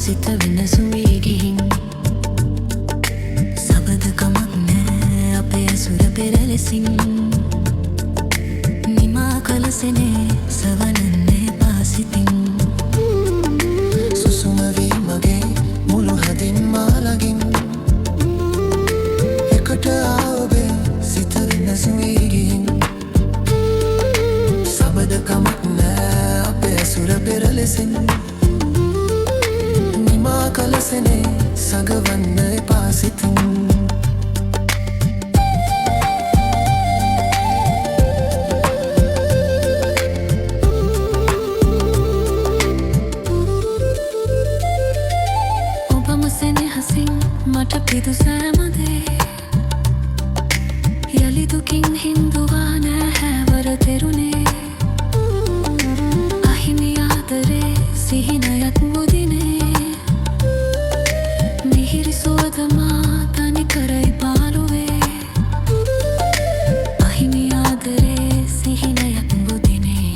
සිත වෙනසු වී ගිහින් සබඳකමක් නෑ අපේ ඇසුර පෙර ලෙසින් නිමා කළ සෙනේ සවනන්නේ පාසිතින් සුසුම වී මගේ මුළු හදින් මාලගින් එකට ආවේ සිත වෙනසු වී ගිහින් සබඳකමක් නෑ අපේ ඇසුර පෙර ලෙසින් නිමා කළ සෙනේ සගවන්න එපා සිතින් ඔබම සෙනෙහසින් මට පිදු සෑමදේ යලි දුකින් හින්දුවා නෑ හැවර තෙරුණේ අහිමි ආදරේ සිහිනයත් මුදිනේ මිහිරි සුවඳ මා තනි කරයි පාළුවේ අහිමි ආදරේ සිහිනයත් මුදිනේ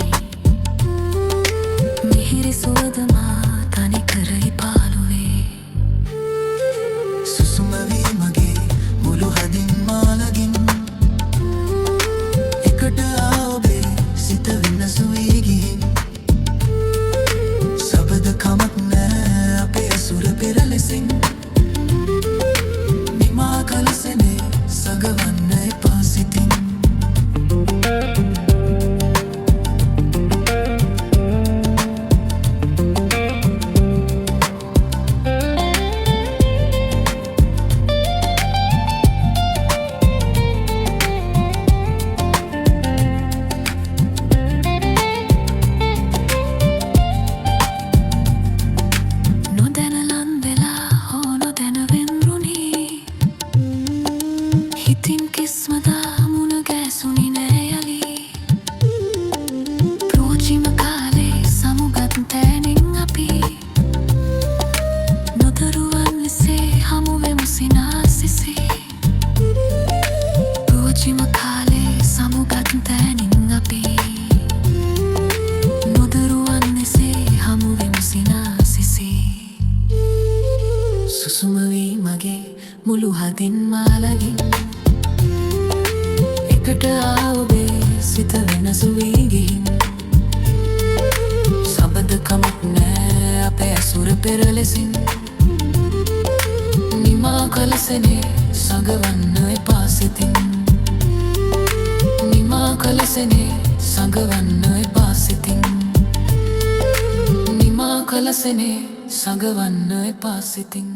මිහිරි සුවඳ මා තනි කරයි පාළුවේ සුසුම වී මගේ මුළු හදින් මාලගින් එකට ආවේ සිත වෙනසු වී ගිහින් සබඳකමක් නෑ අපේ ඇසුර පෙර ලෙසින් නිමා කළ සෙනේ සගවන්න එපා සිතින් හිතින් කිස්මදා මුණ ගැසුනි නෑ යලි ප්‍රෝචිම කාලේ සමුගත් තැනින් අපි නොදරුවන් ලෙසේ හමුවෙමු සිනාසිසේ ප්‍රෝචිම කාලේ සමුගත් තැනින් අපි නොදරුවන් ලෙසේ හමුවෙමු සිනාසිසේ සුසුම වී මගේ මුළු හදින් මාලගින් එකට ආවේ සිත වෙනසු වී ගිහින් සබඳකමක් නෑ අපේ ඇසුර පෙර ලෙසින් නිමා කළ සෙනේ සගවන්න එපා සිතින් නිමා කළ සෙනේ සගවන්න එපා සිතින් නිමා කළ සෙනේ සගවන්න එපා සිතින්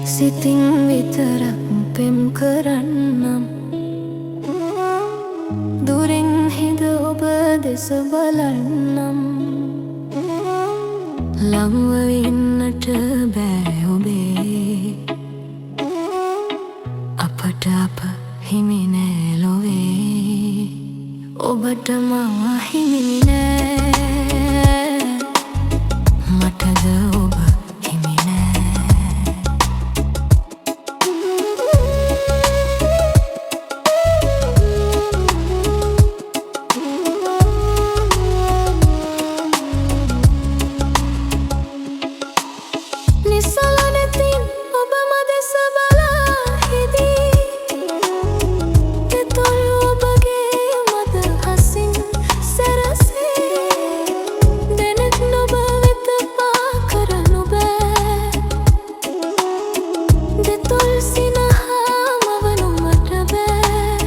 සිතින් විතරක් පෙම් කරන්නම් දුරින් හිඳ ඔබ දෙස බලන්නම් ළංව ඉන්නට බෑ ඔබේ අපට අප හිමි නෑ ලොවේ ඔබට මම හිමි නෑ මටද ඔබ හිමි නෑ නිසලනතින් ඔබම දෙස බලා හිදී දෙතොල් ඔබගේ මද හසින් සැරසේ දෙනෙත් නොබ වෙත පා කරනු බෑ දෙතොල් සිනහා මවනු මට බෑ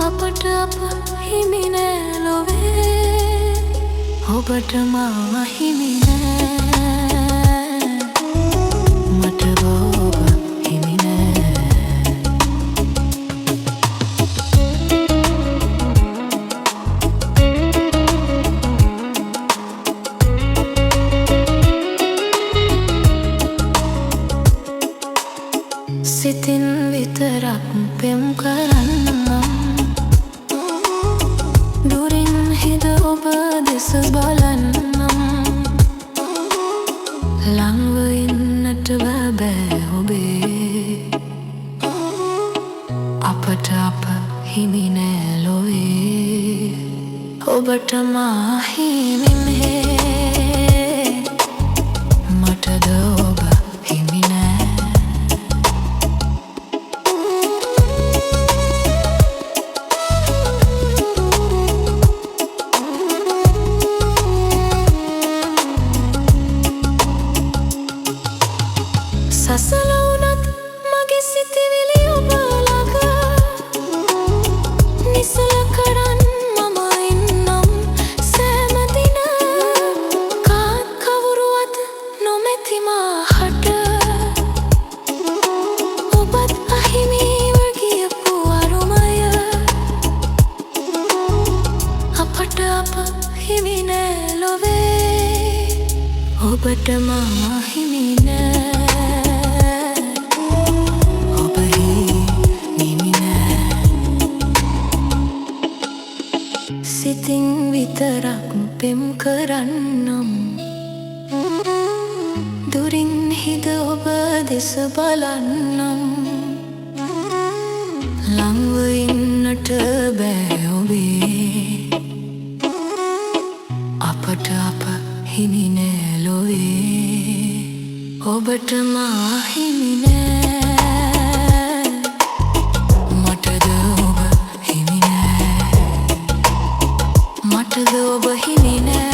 අපට අප හිමි නෑ ලොවේ ඔබට මම හිමි නෑ සිතින් විතරක් පෙම් කරන්නම් හිද ඔබ දෙස බලන්නම් ළංව ඉන්නට බෑ ඔබේ අපට අප හිමි නෑ ලොවේ ඔබට මා හිමි නෑ මටද ඔබ හිමි නෑ සසල වුණත් මගේ සිතිවිලි ඔබ ළඟ නිසල කරන් මම ඉන්නම් සෑම දින කාත් කවුරුවත් නොමැති මාහට ඔබත් අහිමිව ගියපු අරුමය අපට අප හිමි නෑ ලොවේ ඔබට මා හිමි නෑ සිතින් විතරක් පෙම් කරන්නම් දුරින් හිද ඔබ දෙස බලන්නම් ළංව ඉන්නට බෑ ඔබේ අපට අප හිමි නෑ ලොවේ ඔබට මා හිමි නෑ මටද ඔබ හිමි නෑ මටද ඔබ හිමි නෑ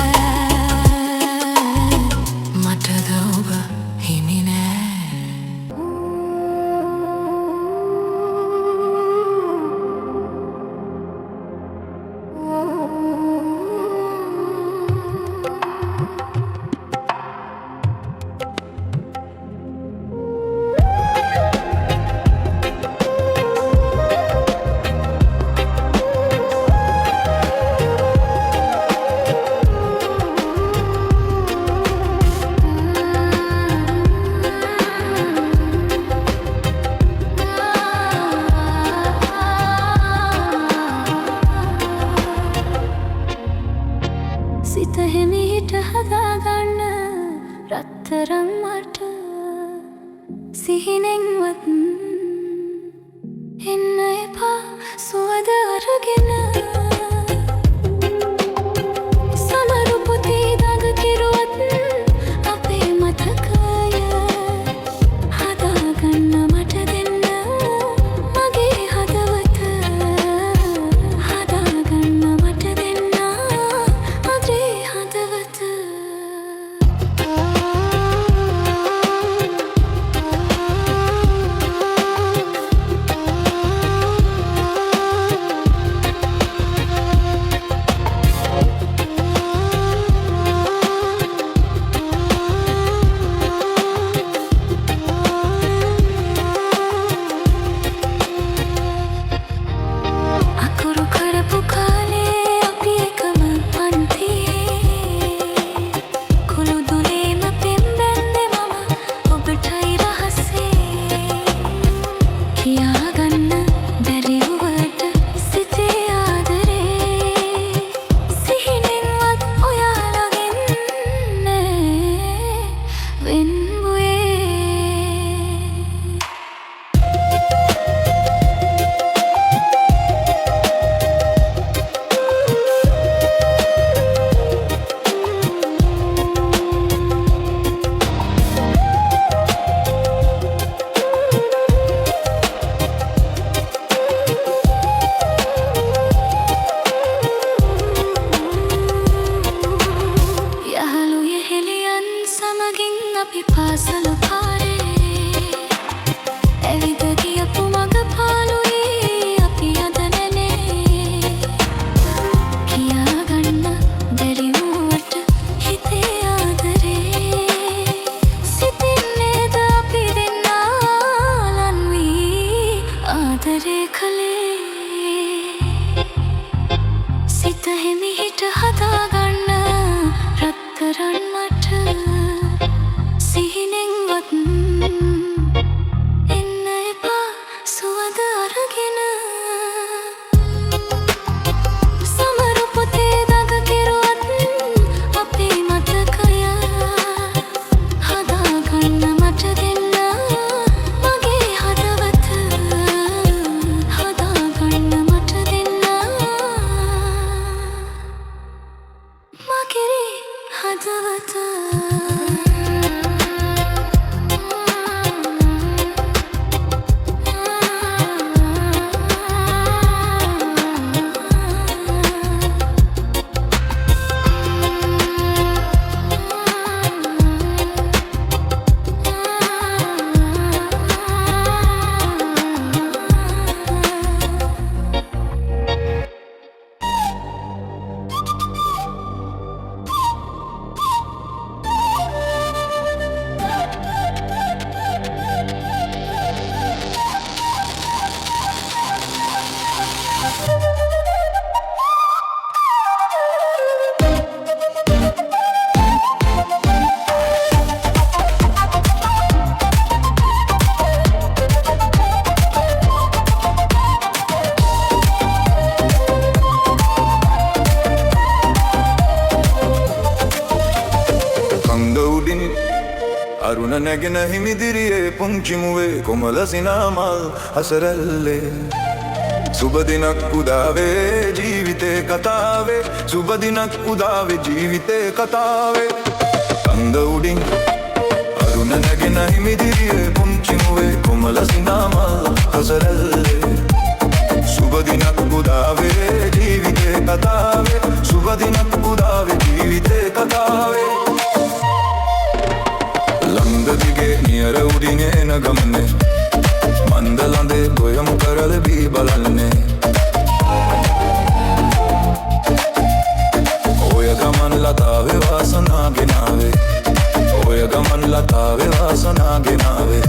සිත හිමිට හදාගන්න රත්තරන් මට සිහිනෙන්වත් එන්න එපා සුවඳ අරගෙන සමරු පොතේ දඟ කිරුවත් අපේ මතකය හදාගන්න මට දෙන්න මගේ හදවත හදාගන්න මට දෙන්න අපි පාසල පාරේ ඇවිද ගියපු මග පාළුවේ අපි අද නැනේ කියාගන්න බැරි වුවට හිතේ ආදරේ සිතින්නේද අපි දෙන්නා ලන් වී ආදරේ කළේ සිත හිමිහිට හදාගන්න රත්තරන් මට සිහිනෙන්වත් එන්න එපා සුවඳ අරගෙන සමරු පොතේ දඟ අරුණ නැගෙන හිමිදිරියේ පුංචි මුවේ කොමල සිනාමල් හසරැල්ලේ සුබ දිනක් උදාවේ ජීවිතේ කතාවේ සුබ දිනක් උදාවේ ජීවිතේ කතාවේ කන්ද උඩින් අරුණ නැගෙන හිමිදිරියේ පුංචි මුවේ කොමල සිනාමල් හසරැල්ලේ සුබ දිනක් උදාවේ ජීවිතේ කතාවේ සුබ දිනක් උදාවේ ජීවිතේ කතාවේ ලන්ද දිගේ නියර උඩින් එන ගමනේ මන්ද ලඳේ ගොයමු කරල බී බලන්නේ ඔය ගමන් ලතාවේ වාසනා ගෙනාවේ ඔය ගමන් ලතාවේ වාසනා ගෙනාවේ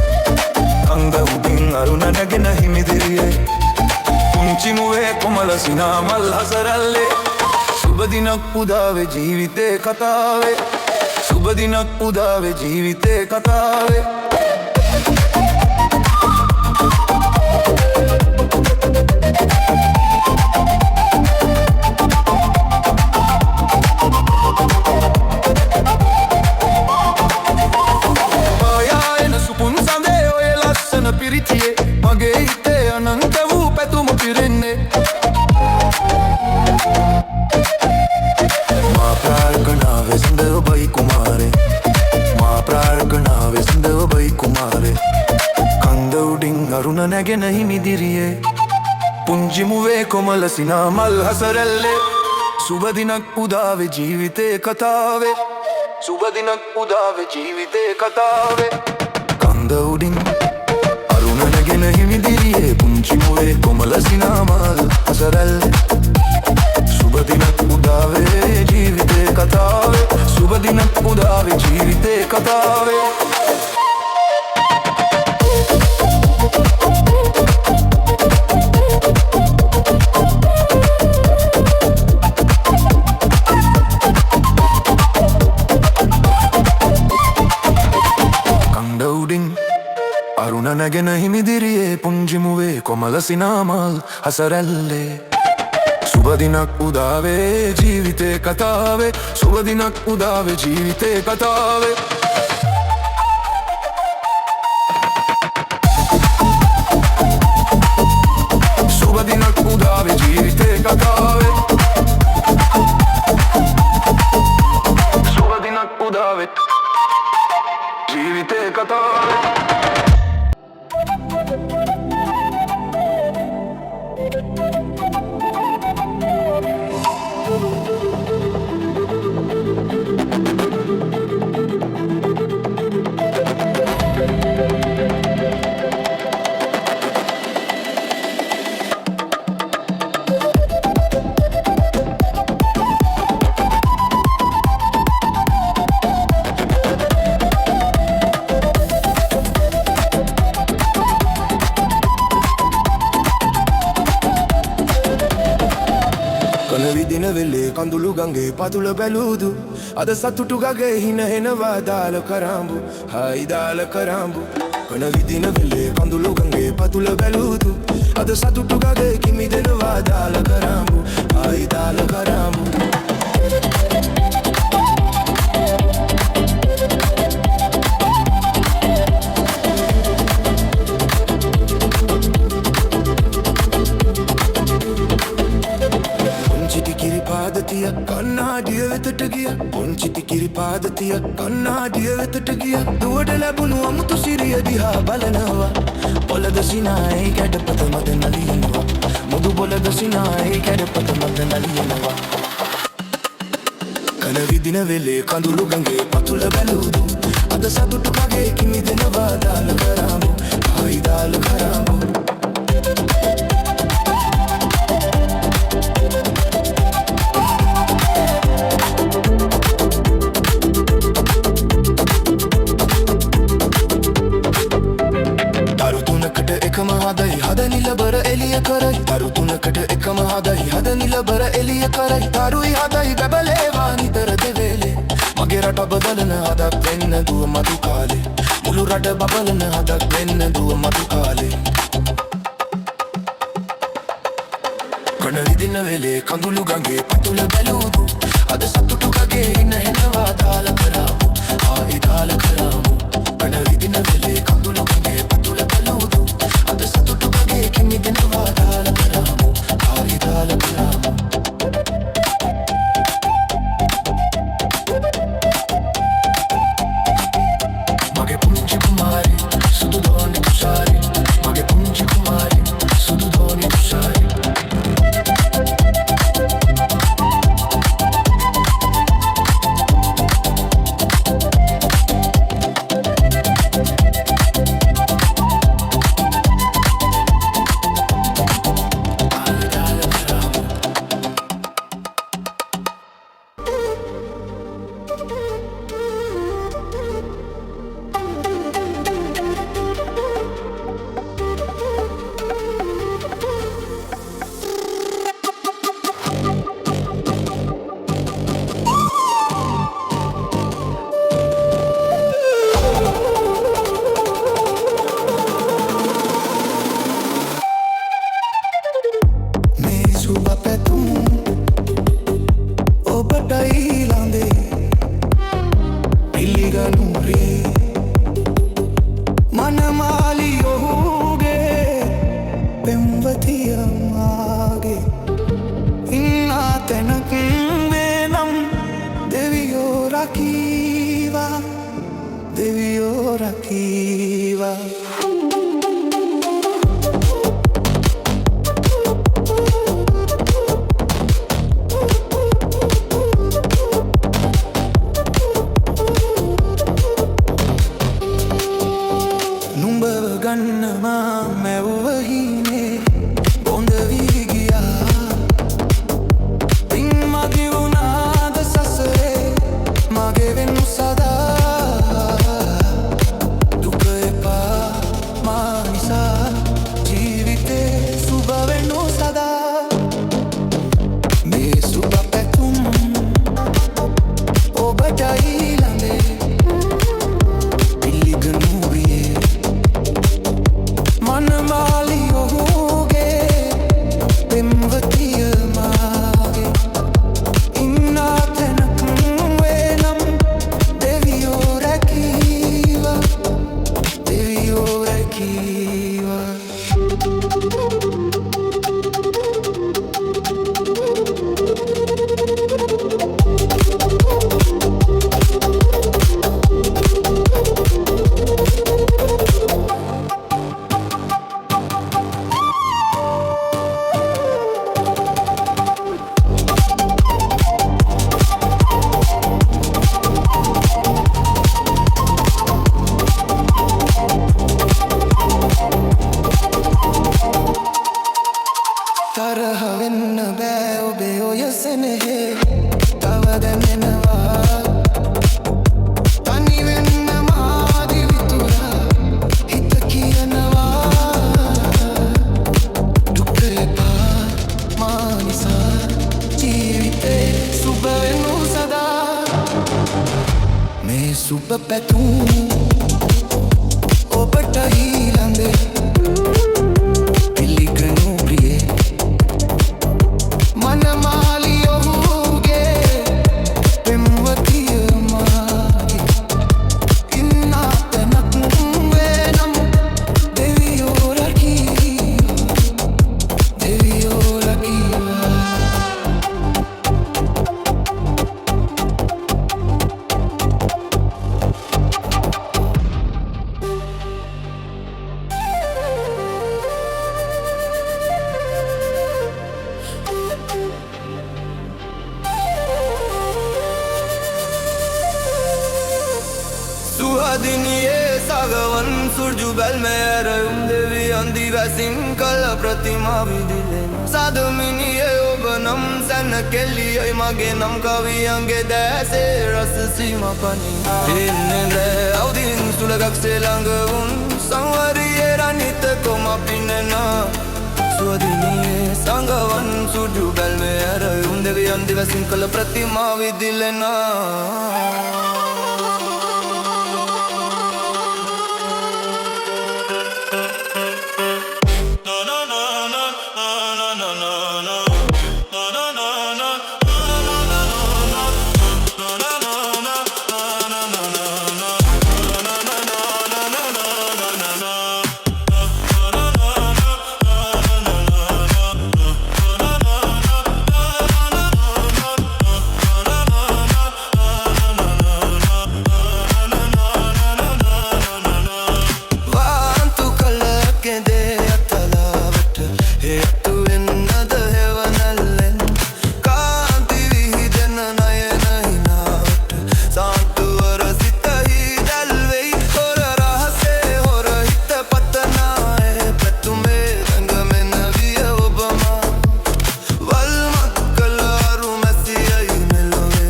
කන්ද උඩින් අරුණ නැගෙන හිමිදිරියේ පුංචි මුවේ කොමල සිනාමල් හසරැල්ලේ සුබ දිනක් උදාවේ ජීවිතේ කතාවේ සුබ දිනක් උදාවේ ජීවිතේ කතාවේ ආයන සුපුන් සඳේ ඔය ලස්සන පිරිතියේ මගේ හිතේ අනන්ත වූ පැතුම පිරෙන්නේ මා ප්‍රාර්ථනාවේ සඳ ඔබයි කුමාරේ මා ප්‍රාර්ථනාවේ සඳ ඔබයි කුමාරේ කන්ද උඩින් අරුණ නැගෙන හිමිදිරියේ පුංචි මුවේ කොමල සිනාමල් හසරැල්ලේ සුබ දිනක් උදාවේ ජීවිතේ කතාවේ සුබ දිනක් උදාවේ ජීවිතේ කතාවේ කන්ද උඩින් අරුණ නැගෙන හිමිදිරියේ පුංචි මුවේ කොමල සිනාමල් හසරැල්ලේ සුබ දිනක් උදාවේ ජීවිතේ කතාවේ සුබ දිනක් උදාවේ ජීවිතේ කතාවේ කන්ද උඩින් අරුණ නැගෙන හිමිදිරියේ පුංචි මුවේ කොමල සිනාමල් හසරැල්ලේ සුබ දිනක් උදාවේ ජීවිතේ කතාවේ සුබ දිනක් උදාවේ ජීවිතේ කතාවේ සුබ දිනක් උදාවේ ජීවිතේ කතාවේ සුබ දිනක් උදාවේ ජීවිතේ කතාවේ විදින වෙලේ කඳුළු ගඟේ පතුල බැලූදු අද සතුටු ගගේ හින හෙනවා දාල කරාම්බු හයි දාල කරාම්බු කන විදින වෙලේ කඳුළු ගඟේ පතුල බැලූදු අද සතුටු ගගේ කිමි දෙනවා දාල කරාම්බු හයි දාල කරාම්බු කන්නාඩිය වෙතට ගිය පොන්චිති කිරිපාදතිය කන්නාඩිය වෙතට ගිය දුවට ලැබුණු අමුතු සිරිය දිහා බලනවා පොළද සිනායි කැඩපත මත නලියනවා මුදු පොළද සිනායි කැඩපත මත නලියනවා කන විදින වෙලේ කඳුළු ගඟේ පතුල බැලූදු අද සතුටු කගේ කිමි දෙනවා දාල කරාමු හයි දාල කරාමු හද නිලබර එලිය කරයි තරු තුනකට එකම හදයි හද නිලබර එලිය කරයි තරුයි හදයි බැබලේවා නිතර දෙවේලේ මගේ රට බදලන හදක් වෙන්න දුව මතු කාලේ මුළු රට බබලන හදක් වෙන්න දුව මතු කාලේ කන විදින වෙලේ කඳුළු ගඟේ පතුල බැලූදු අද සතුටු කගේ ඉන්න හෙනවා දාල කරාමු ආයි දාල කරාමු කන විදින වෙලේ කඳුළු ගඟේ පතුල බැලූදු අද සතුටු වගේ කිමිදෙනවා දාල කරාමු හරි දාල කරාමු මගේ පුංචි කුමාරි සුදු දෝනි තුෂාරි මගේ පුංචි කුමාරි සුදු දෝනි තුෂාරි ಎತ್ತು ಎನ್ನದ ಹೆವನಲ್ಲೆ ಕಾಂತಿ ವಿಹಿದನ ನಯನ ಹಿನಾಟ್ ಸಾಂತುವರ ಸಿತ ಹಿದಲ್ವೆ ಹೊರ ರಹಸ್ಯ ಹೊರ ಹಿತ ಪತನಾಯ ಪ್ರತುಮೆ ರಂಗ ಮೆ ನವಿಯ ಒಬಮ ವಲ್ ಮಕ್ಕಳಾರು ಮೆಸಿಯ ಮೆಲುವೆ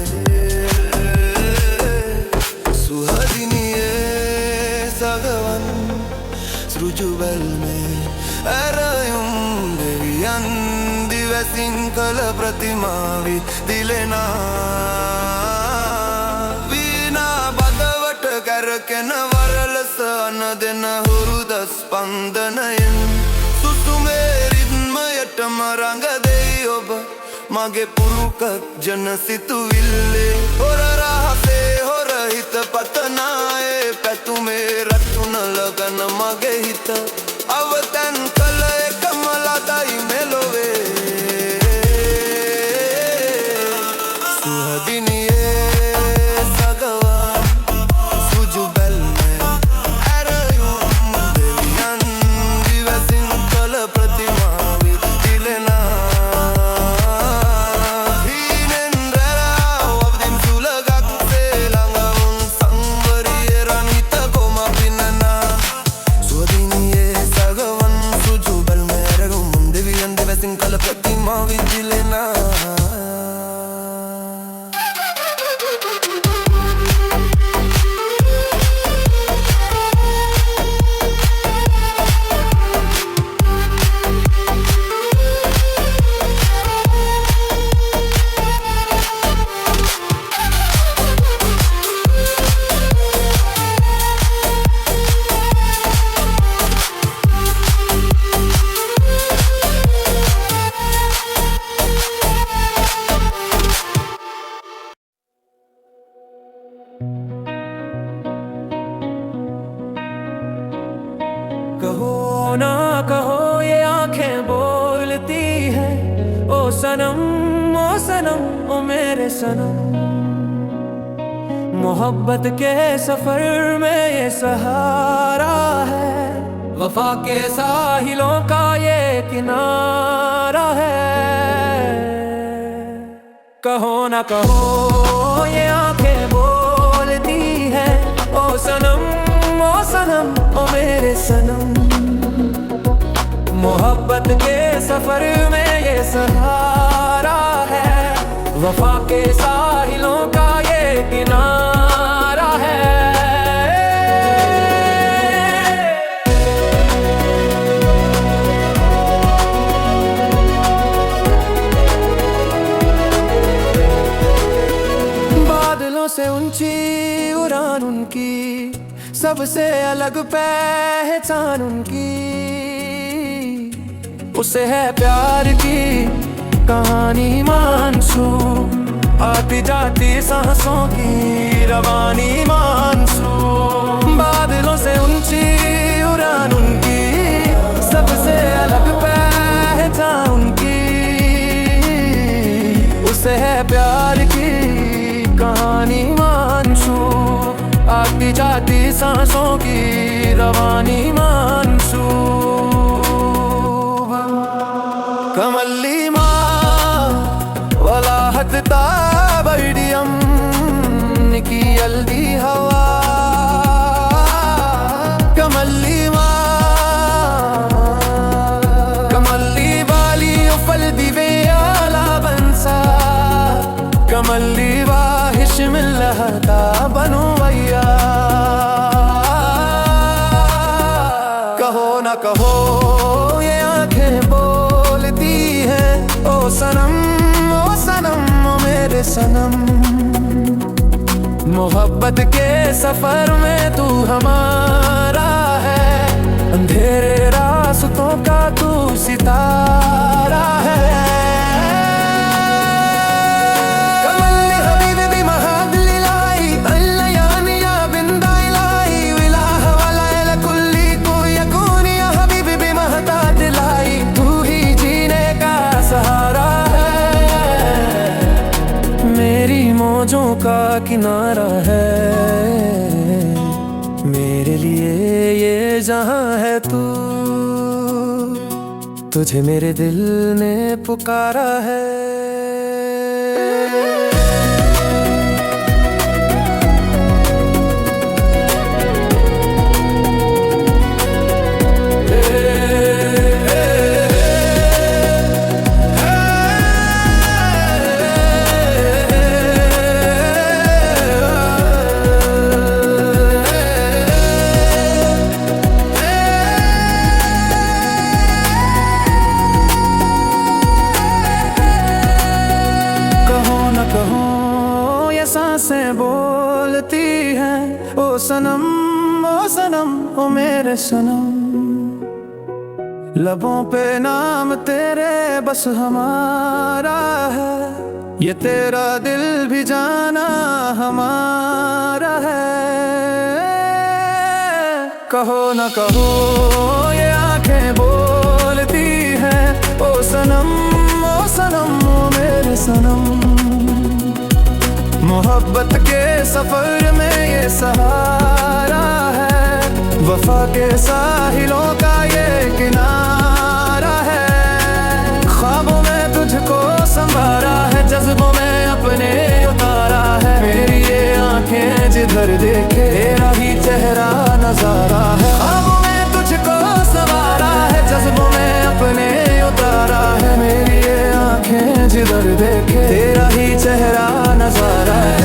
ಸುಹದಿನಿಯೇ ಸಗವನ್ සෘජුවල් මේ ඇරයුම් දෙවියන් දිවසින් කළ ප්‍රතිමාවි දිලෙනා වීනා බදවට කැරකෙන වරලස අන දෙන හුරුද ස්පන්දනයෙන් සුසුමේ රිද්මයටම රඟ දෙයි ඔබ මගේ පුරුකක් ජන සිතුවිල්ලේ හොර රහසේ හොර හිත පතනායේ පැතුමේ රතුන ලගන මගේ හිත අවතන් කළ එකම ලදයි මෙලොවේ සුහදිනියේ සගවන් සුජු බැල්මේ ඇරයුම් දෙවියන් දිවසින් කළ ප්‍රතිමාවි දිලෙනා kala pratima vigilena कहो ना कहो ये आंखें बोलती है ओ सनम ओ मेरे सनम मोहब्बत के सफर में ये सहारा है वफा के साहिलों का ये किनारा है कहो ना कहो ये आंखें बोलती है ओ सनम ओ मेरे सनम मोहब्बत के सफर में ये सहारा है वफा के साहिलों का ये किनारा है बादलों से ऊंची उड़ान उनकी सबसे अलग पहचान उनकी उसे है प्यार की कहानी मानसून आती जाती सांसों की रवानी मानसून बादलों से ऊंची उड़ान उनकी सबसे अलग पहचान उनकी उसे है प्यार की कहानी मानसून आती जाती सांसों की रवानी मानसूब कमल्ली माँ वलाहत ताबड़ियम निकी अल्दी हवा कमल्ली कमल्ली वाली उफल दिवे आला बंसा कमल्ली वाहिश मिलता बनो भैया कहो ना कहो ये आंखें बोलती है ओ सनम ओ मेरे सनम मोहब्बत के सफर में तू हमारा है अंधेरे रास्तों का तू सितारा है मौजों का किनारा है मेरे लिए ये जहां है तू तुझे मेरे दिल ने पुकारा है। कहो ये सांसें बोलती हैं, ओ सनम ओ मेरे सनम। लबों पे नाम तेरे बस हमारा है, ये तेरा दिल भी जाना हमारा है। कहो न कहो ये आंखें बोलती हैं, ओ सनम ओ मेरे सनम। मोहब्बत के सफर में ये सहारा है, वफा के साहिलों का ये किनारा है। ख्वाबों में तुझको संवारा है, जज्बों में अपने उतारा है। मेरी ये आंखें जिधर देखे तेरा ही चेहरा नजारा है। ख्वाबों में तुझको संवारा है, जज्बों में अपने उतारा है। मेरी ये आंखें जिधर देखे तेरा ही चेहरा नजारा है।